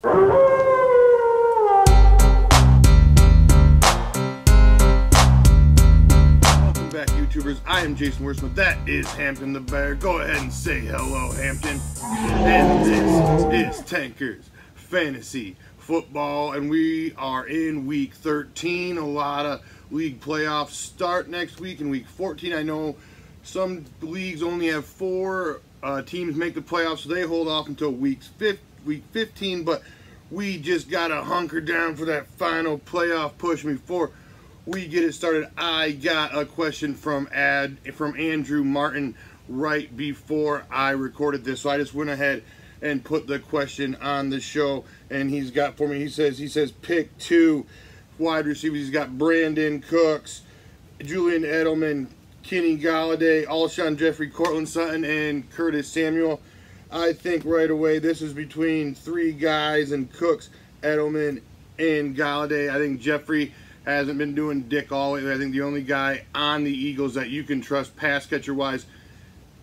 Welcome back, YouTubers. I am Jason Wordsmith. That is Hampton the Bear. Go ahead and say hello, Hampton. And this is Tankers Fantasy Football, and we are in week 13. A lot of league playoffs start next week in week 14. I know some leagues only have 4 teams make the playoffs, so they hold off until week 15, but we just got to hunker down for that final playoff push before we get it started. I got a question from Andrew Martin right before I recorded this, so I just went ahead and put the question on the show, and he's got for me, he says pick 2 wide receivers. He's got Brandon Cooks, Julian Edelman, Kenny Galladay, Alshon Jeffrey, Cortland Sutton, and Curtis Samuel. I think right away this is between 3 guys, and Cooks, Edelman, and Galladay. I think Jeffrey hasn't been doing dick all lately. I think the only guy on the Eagles that you can trust pass catcher wise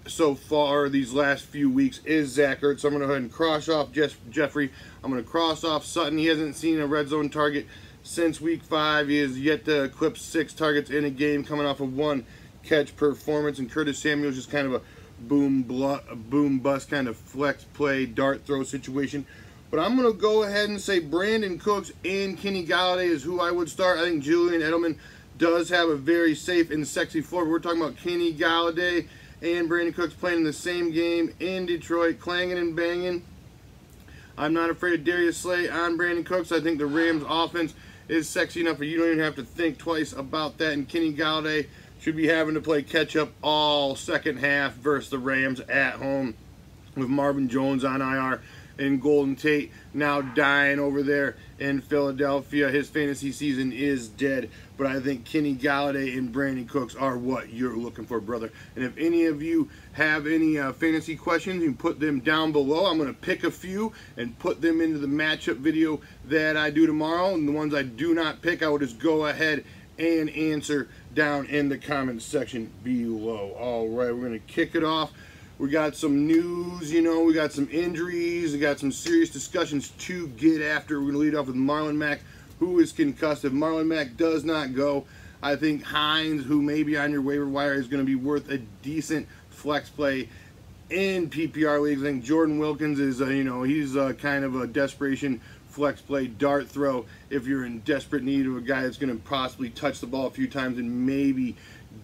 so far these last few weeks is Zach Ertz. So I'm going to go ahead and cross off Jeffrey. I'm going to cross off Sutton. He hasn't seen a red zone target since week 5. He has yet to eclipse 6 targets in a game, coming off of 1 catch performance. And Curtis Samuel is just kind of a boom bust kind of flex play dart throw situation. But I'm going to go ahead and say Brandon Cooks and Kenny Galladay is who I would start. I think Julian Edelman does have a very safe and sexy floor. We're talking about Kenny Galladay and Brandon Cooks playing in the same game in Detroit, clanging and banging. I'm not afraid of Darius Slay on Brandon Cooks. I think the Rams offense is sexy enough that you don't even have to think twice about that. And Kenny Galladay should be having to play catch-up all second half versus the Rams at home with Marvin Jones on IR and Golden Tate now dying over there in Philadelphia. His fantasy season is dead, but I think Kenny Galladay and Brandon Cooks are what you're looking for, brother. And if any of you have any fantasy questions, you can put them down below. I'm going to pick a few and put them into the matchup video that I do tomorrow, and the ones I do not pick, I will just go ahead and answer down in the comments section below. All right, we're going to kick it off. We got some news, you know, we got some injuries, we got some serious discussions to get after. We're going to lead off with Marlon Mack, who is concussed. If Marlon Mack does not go, I think Hines, who may be on your waiver wire, is going to be worth a decent flex play in PPR leagues. I think Jordan Wilkins is, you know, he's kind of a desperation flex play dart throw if you're in desperate need of a guy that's going to possibly touch the ball a few times and maybe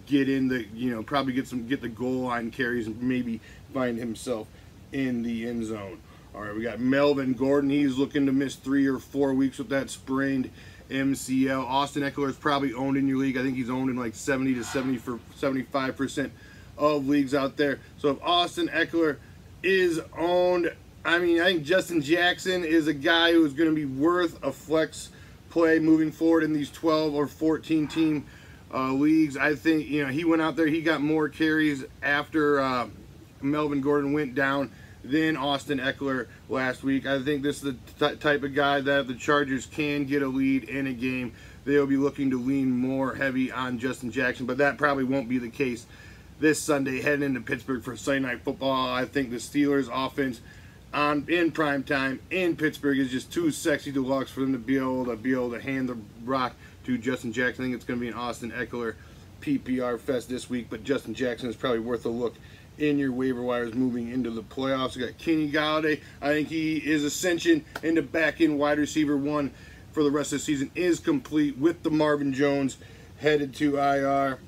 get in the, you know, probably get the goal line carries and maybe find himself in the end zone. All right, we got Melvin Gordon. He's looking to miss 3 or 4 weeks with that sprained MCL. Austin Eckler is probably owned in your league. I think he's owned in like 70 to 75% of leagues out there. So if Austin Eckler is owned, I mean, I think Justin Jackson is a guy who is going to be worth a flex play moving forward in these 12 or 14 team leagues. I think, you know, he went out there, he got more carries after Melvin Gordon went down than Austin Eckler last week. I think this is the type of guy that if the Chargers can get a lead in a game, they'll be looking to lean more heavy on Justin Jackson, but that probably won't be the case this Sunday heading into Pittsburgh for Sunday Night Football. I think the Steelers offense in prime time in Pittsburgh is just too sexy deluxe for them to be able to hand the rock to Justin Jackson. I think it's going to be an Austin Eckler PPR fest this week, but Justin Jackson is probably worth a look in your waiver wires moving into the playoffs. We got Kenny Galladay. I think his ascension into back-end wide receiver 1 for the rest of the season is complete with the Marvin Jones headed to IR.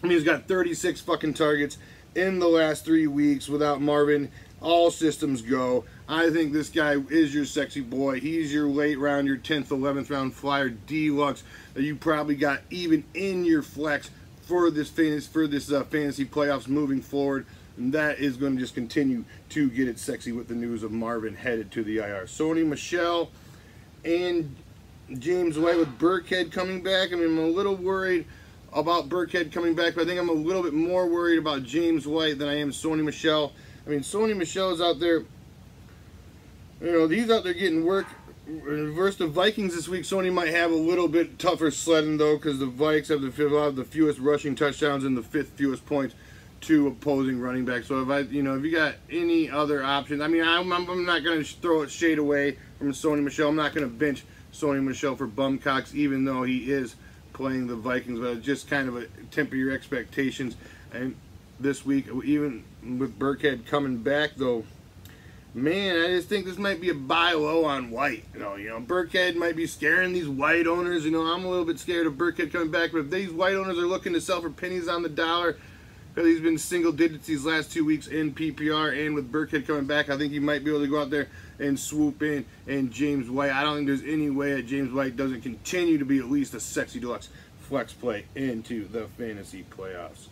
I mean, he's got 36 fucking targets in the last 3 weeks without Marvin. All systems go. I think this guy is your sexy boy. He's your late round, your 10th, 11th round flyer deluxe that you probably got even in your flex for this fantasy playoffs moving forward. And that is going to just continue to get it sexy with the news of Marvin headed to the IR. Sony Michel and James White with Burkhead coming back. I mean, I'm a little worried about Burkhead coming back, but I think I'm a little bit more worried about James White than I am Sony Michel. I mean, Sony Michel is out there, you know, he's out there getting work versus the Vikings this week. Sony might have a little bit tougher sledding, though, because the Vikes have the fewest rushing touchdowns and the 5th fewest points to opposing running backs. So if you got any other options, I mean, I'm not going to throw it shade away from Sony Michel. I'm not going to bench Sony Michel for Bumcocks, even though he is playing the Vikings, but just kind of a temper your expectations. And this week, even with Burkhead coming back, though, man, I just think this might be a buy low on White. You know, Burkhead might be scaring these White owners. You know, I'm a little bit scared of Burkhead coming back, but if these White owners are looking to sell for pennies on the dollar, because he's been single digits these last 2 weeks in PPR, and with Burkhead coming back, I think he might be able to go out there and swoop in and James White. I don't think there's any way that James White doesn't continue to be at least a sexy deluxe flex play into the fantasy playoffs.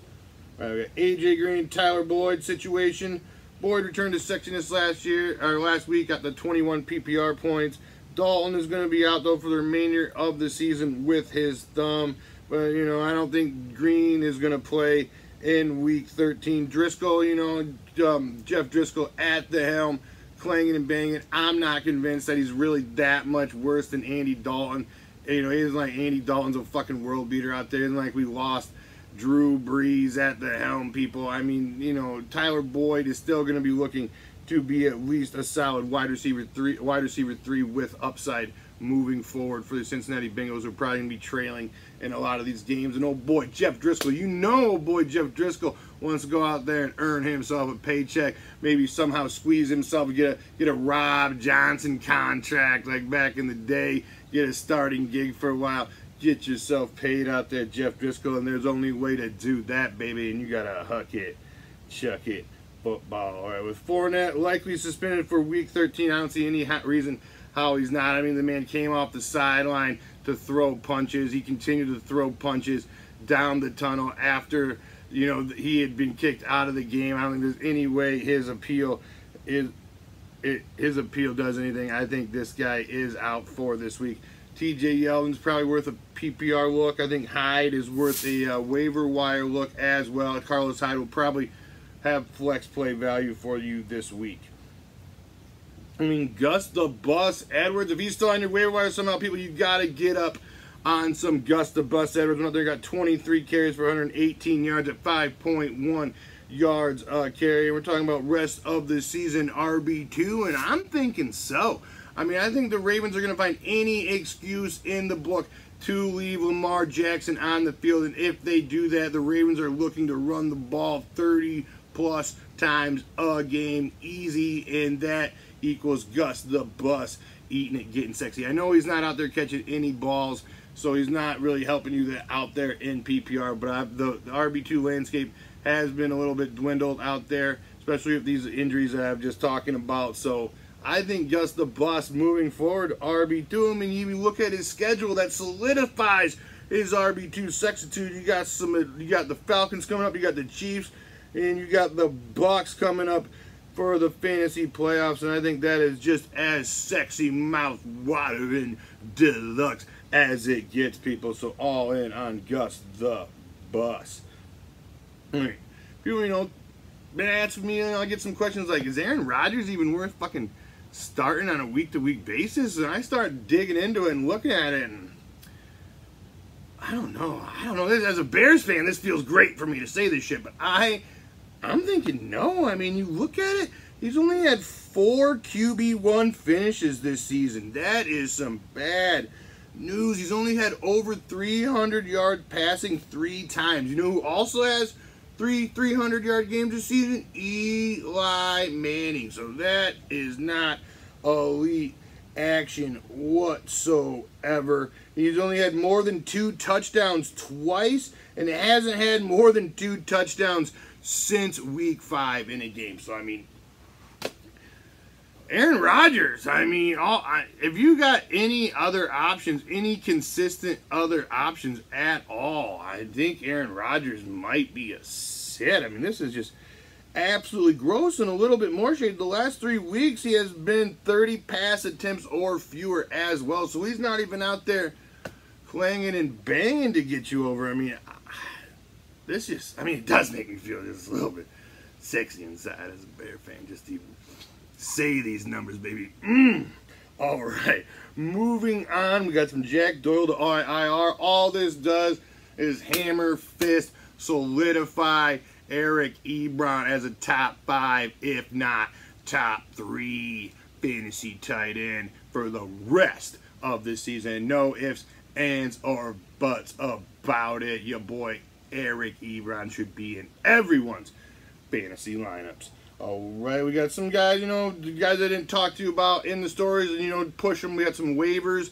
All right, we got AJ Green, Tyler Boyd situation. Boyd returned to sexiness last week, got the 21 PPR points. Dalton is going to be out though for the remainder of the season with his thumb, but you know, I don't think Green is going to play in week 13. Driscoll, you know, Jeff Driscoll at the helm, clanging and banging. I'm not convinced that he's really that much worse than Andy Dalton. You know, he isn't like Andy Dalton's a fucking world beater out there. It isn't like we lost Drew Brees at the helm, people. I mean, you know, Tyler Boyd is still going to be looking to be at least a solid wide receiver three with upside moving forward for the Cincinnati Bengals, who are probably going to be trailing in a lot of these games. And oh boy, Jeff Driscoll, you know, boy, Jeff Driscoll wants to go out there and earn himself a paycheck, maybe somehow squeeze himself and get a Rob Johnson contract like back in the day, get a starting gig for a while, get yourself paid out there, Jeff Driscoll, and there's only a way to do that, baby, and you gotta huck it, chuck it, football. All right, with Fournette likely suspended for week 13, I don't see any reason how he's not. I mean, the man came off the sideline to throw punches. He continued to throw punches down the tunnel after, you know, he had been kicked out of the game. I don't think there's any way his appeal does anything. I think this guy is out for this week. TJ Yeldon's probably worth a PPR look. I think Hyde is worth a waiver wire look as well. Carlos Hyde will probably have flex play value for you this week. I mean, Gus the Bus Edwards, if he's still on your waiver wire somehow, people, you got to get up on some Gus the Bus Edwards. Out there, got 23 carries for 118 yards at 5.1 yards carry. We're talking about rest of the season RB2, and I'm thinking so. I mean, I think the Ravens are going to find any excuse in the book to leave Lamar Jackson on the field, and if they do that, the Ravens are looking to run the ball 30-plus times a game easy, and that equals Gus the Bus eating it, getting sexy. I know he's not out there catching any balls, so he's not really helping you out there in PPR, but the RB2 landscape has been a little bit dwindled out there, especially with these injuries that I'm just talking about. So I think Gus the Bus moving forward, RB2. I mean, you look at his schedule, that solidifies his RB2 sexitude. You got the Falcons coming up, you got the Chiefs, and you got the Bucks coming up for the fantasy playoffs, and I think that is just as sexy, mouth-watering, deluxe as it gets, people. So all in on Gus the Bus. All right. People, you know, ask me, I get some questions like, is Aaron Rodgers even worth fucking starting on a week-to-week basis? And I start digging into it and looking at it, and I don't know. As a Bears fan, this feels great for me to say this shit, but I'm thinking no. I mean, you look at it, he's only had 4 QB1 finishes this season. That is some bad news. He's only had over 300 yard passing 3 times. You know who also has 300-yard games this season? Eli Manning. So that is not elite action whatsoever. He's only had more than 2 touchdowns twice, and hasn't had more than 2 touchdowns since week 5 in a game. So, I mean, Aaron Rodgers, I mean, if you got any other options, any consistent other options at all, I think Aaron Rodgers might be a sit. I mean, this is just absolutely gross. And a little bit more shade, the last 3 weeks he has been 30 pass attempts or fewer as well. So he's not even out there clanging and banging to get you over. I mean, it does make me feel just a little bit sexy inside as a Bear fan, just to even say these numbers, baby. All right, moving on. We got some Jack Doyle to IR. All this does is hammer fist solidify Eric Ebron as a top 5, if not top 3 fantasy tight end for the rest of this season. No ifs, ands, or buts about it. Your boy Eric Ebron should be in everyone's fantasy lineups. All right, we got some guys, you know, the guys I didn't talk to you about in the stories, and, you know, push them. We got some waivers.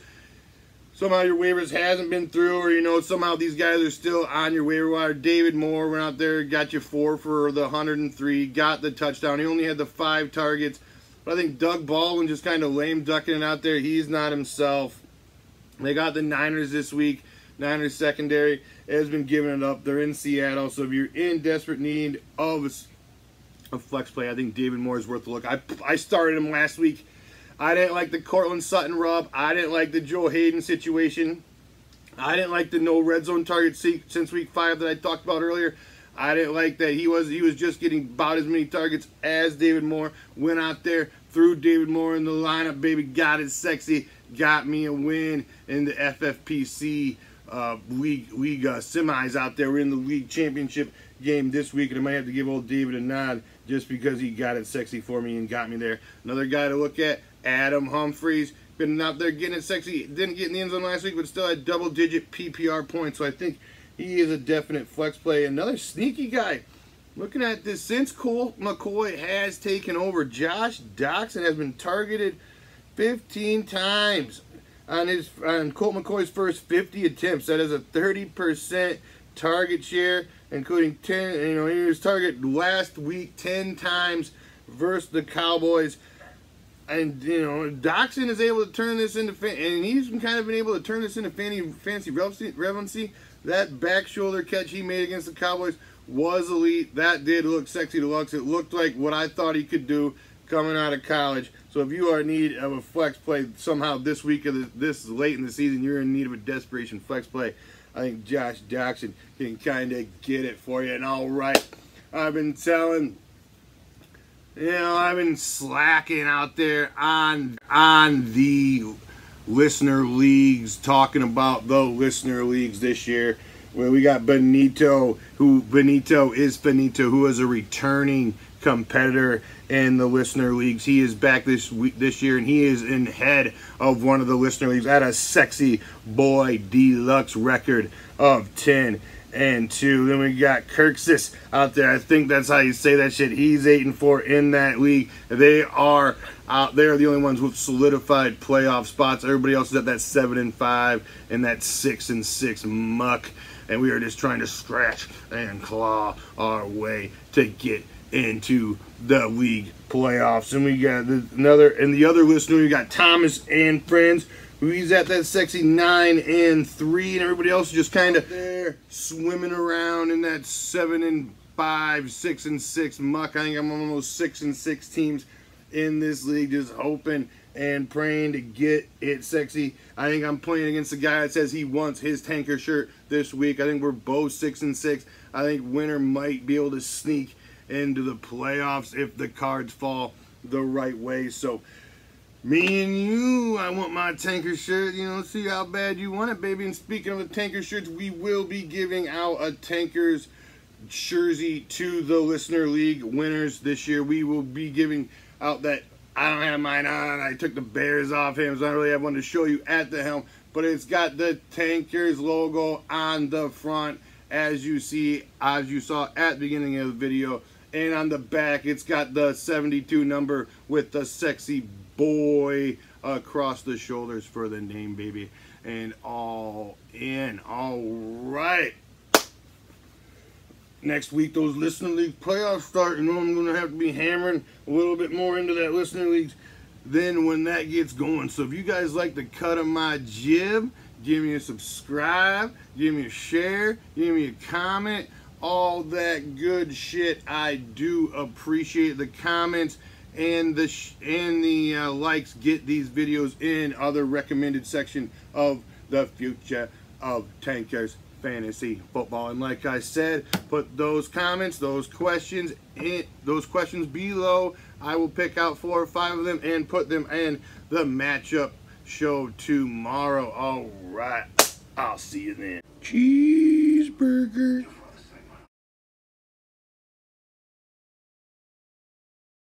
Somehow your waivers hasn't been through, or, you know, somehow these guys are still on your waiver wire. David Moore went out there, got you 4 for the 103, got the touchdown. He only had the 5 targets. But I think Doug Baldwin just kind of lame ducking it out there. He's not himself. They got the Niners this week. Niners secondary has been giving it up. They're in Seattle, so if you're in desperate need of a flex play, I think David Moore is worth a look. I started him last week. I didn't like the Cortland Sutton rub. I didn't like the Joe Hayden situation. I didn't like the no red zone target since week 5 that I talked about earlier. I didn't like that he was just getting about as many targets as David Moore. Went out there, threw David Moore in the lineup, baby, got it sexy, got me a win in the FFPC league semis out there. We're in the league championship game this week, and I might have to give old David a nod just because he got it sexy for me and got me there. Another guy to look at, Adam Humphries, been out there getting it sexy. Didn't get in the end zone last week, but still had double-digit PPR points, so I think he is a definite flex play. Another sneaky guy. Looking at this, since Colt McCoy has taken over, Josh Doxson has been targeted 15 times on Colt McCoy's first 50 attempts. That is a 30% target share, including 10. You know, he was targeted last week 10 times versus the Cowboys. And, you know, Doxson is able to turn this into, and he's kind of been able to turn this into fantasy relevancy. That back shoulder catch he made against the Cowboys was elite. That did look sexy to looks. It looked like what I thought he could do coming out of college. So if you are in need of a flex play somehow this week of this late in the season, you're in need of a desperation flex play, I think Josh Doxson can kind of get it for you. And all right, I've been telling, you know, I've been slacking out there on the listener leagues, talking about the listener leagues this year, where we got Benito who is a returning competitor in the listener leagues. He is back this year, and he is in head of one of the listener leagues at a sexy boy deluxe record of 10-2. Then we got Kirksis out there. I think that's how you say that shit. He's 8-4 in that league. They are the only ones with solidified playoff spots. Everybody else is at that 7-5 and that 6-6 muck. And we are just trying to scratch and claw our way to get into the league playoffs. And we got the other listener, we got Thomas and Friends, who he's at that sexy 9-3, and everybody else is just kind of there swimming around in that 7-5, 6-6 muck. I think I'm on those 6-6 teams in this league, just hoping and praying to get it sexy. I think I'm playing against the guy that says he wants his tanker shirt this week. I think we're both 6-6. I think winner might be able to sneak into the playoffs if the cards fall the right way. So me and you, I want my tanker shirt. You know, see how bad you want it, baby. And speaking of the tanker shirts, we will be giving out a Tankers jersey to the listener league winners this year. We will be giving out that. I don't have mine on. I took the Bears off him, so I don't really have one to show you at the helm. But it's got the Tankers logo on the front, as you saw at the beginning of the video. And on the back, it's got the 72 number with the sexy boy across the shoulders for the name, baby. And all in. All right. Next week, those listener league playoffs start. You know, I'm going to have to be hammering a little bit more into that listener leagues then when that gets going. So if you guys like the cut of my jib, give me a subscribe, give me a share, give me a comment, all that good shit. I do appreciate the comments and the likes. Get these videos in other recommended section of the future of Tankers Fantasy Football. And like I said, put those comments, those questions below. I will pick out 4 or 5 of them and put them in the matchup show tomorrow. All right, I'll see you then. Cheeseburger.